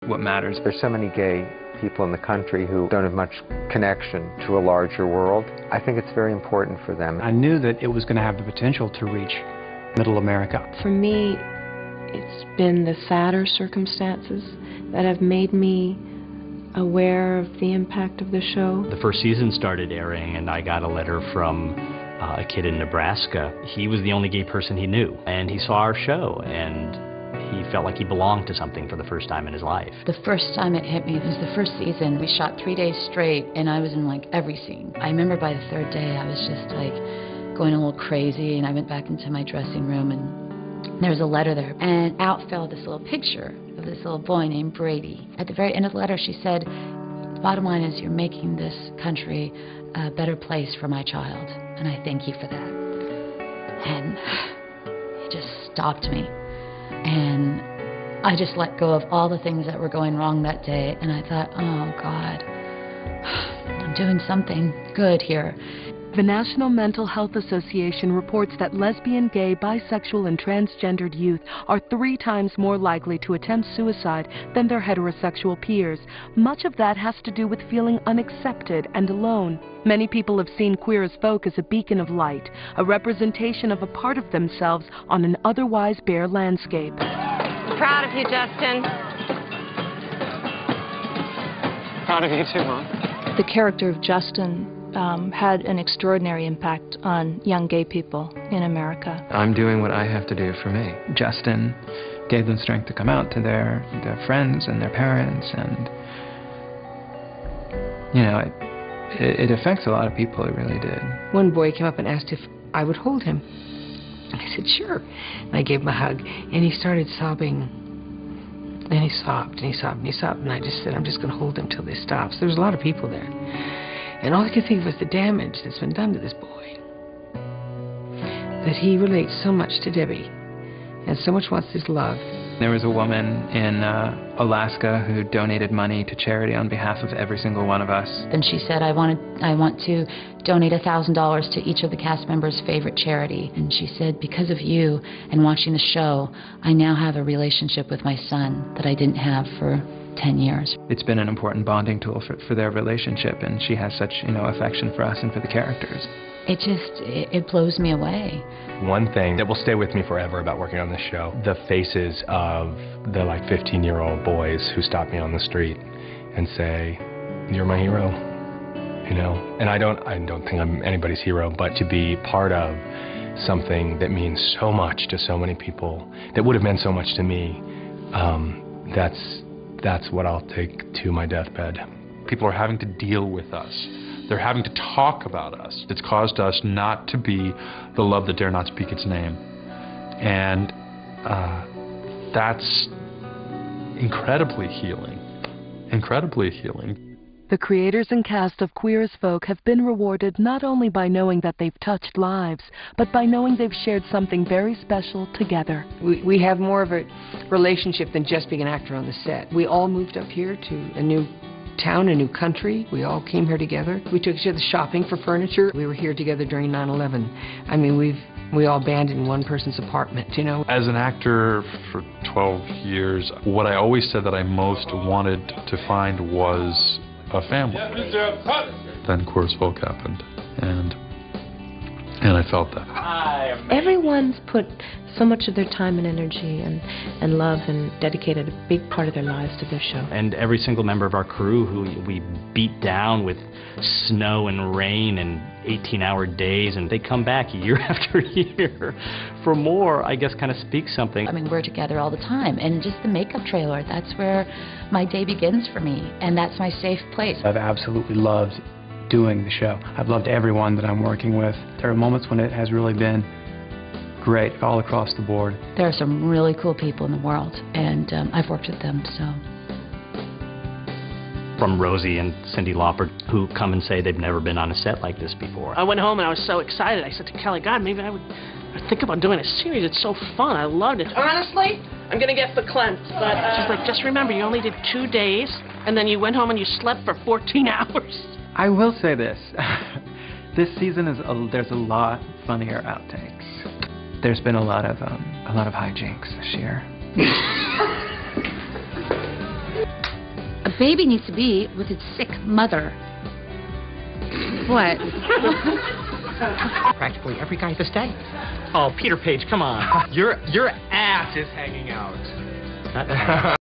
what matters. There's so many gay people in the country who don't have much connection to a larger world. I think it's very important for them. I knew that it was going to have the potential to reach Middle America. For me, it's been the sadder circumstances that have made me aware of the impact of the show. The first season started airing and I got a letter from a kid in Nebraska. He was the only gay person he knew, and he saw our show and he felt like he belonged to something for the first time in his life. The first time it hit me was the first season. We shot 3 days straight and I was in like every scene. I remember by the third day I was just like going a little crazy, and I went back into my dressing room and there was a letter there, and out fell this little picture of this little boy named Brady. At the very end of the letter she said, "The bottom line is you're making this country a better place for my child, and I thank you for that." And it just stopped me, and I just let go of all the things that were going wrong that day, and I thought, oh God, I'm doing something good here. The National Mental Health Association reports that lesbian, gay, bisexual, and transgendered youth are 3 times more likely to attempt suicide than their heterosexual peers. Much of that has to do with feeling unaccepted and alone. Many people have seen Queer as Folk as a beacon of light, a representation of a part of themselves on an otherwise bare landscape. Proud of you, Justin. Proud of you too, Mom. The character of Justin had an extraordinary impact on young gay people in America. I'm doing what I have to do for me. Justin gave them strength to come out to their friends and their parents, and you know, it affects a lot of people. It really did. One boy came up and asked if I would hold him. I said, sure. And I gave him a hug, and he started sobbing. And he sobbed, and he sobbed, and he sobbed, and I just said, I'm just going to hold him till this stops. There was a lot of people there. And all I could think of was the damage that's been done to this boy. That he relates so much to Debbie, and so much wants his love. There was a woman in Alaska who donated money to charity on behalf of every single one of us. And she said, I want to donate $1,000 to each of the cast members' favorite charity. And she said, because of you and watching the show, I now have a relationship with my son that I didn't have for 10 years. It's been an important bonding tool for their relationship, and she has such, you know, affection for us and for the characters. It blows me away. One thing that will stay with me forever about working on this show, the faces of the like 15-year-old boys who stop me on the street and say, "You're my hero," you know. And I don't think I'm anybody's hero, but to be part of something that means so much to so many people, that would have meant so much to me, that's what I'll take to my deathbed. People are having to deal with us. They're having to talk about us. It's caused us not to be the love that dare not speak its name. And that's incredibly healing. Incredibly healing. The creators and cast of Queer as Folk have been rewarded not only by knowing that they've touched lives, but by knowing they've shared something very special together. We have more of a relationship than just being an actor on the set. We all moved up here to a new town, a new country. We all came here together. We took each other shopping for furniture. We were here together during 9/11. I mean, we all banded in one person's apartment, you know. As an actor for 12 years, what I always said that I most wanted to find was a family. Then Queer as Folk happened, and I felt that. Everyone's put so much of their time and energy and love and dedicated a big part of their lives to this show. And every single member of our crew who we beat down with snow and rain and 18-hour days, and they come back year after year for more, I guess kind of speaks something. I mean, we're together all the time, and just the makeup trailer, that's where my day begins for me, and that's my safe place. I've absolutely loved doing the show. I've loved everyone that I'm working with. There are moments when it has really been great all across the board. There are some really cool people in the world, and I've worked with them, so. From Rosie and Cyndi Lauper, who come and say they've never been on a set like this before. I went home and I was so excited. I said to Kelly, God, maybe I would think about doing a series. It's so fun. I loved it. Honestly, I'm going to get verklempt. But she's like, just remember, you only did 2 days, and then you went home and you slept for 14 hours. I will say this. This season there's a lot funnier outtakes. There's been a lot of hijinks this year. baby needs to be with its sick mother. What? Practically every guy this day. Oh, Peter Page, come on. Your ass is hanging out.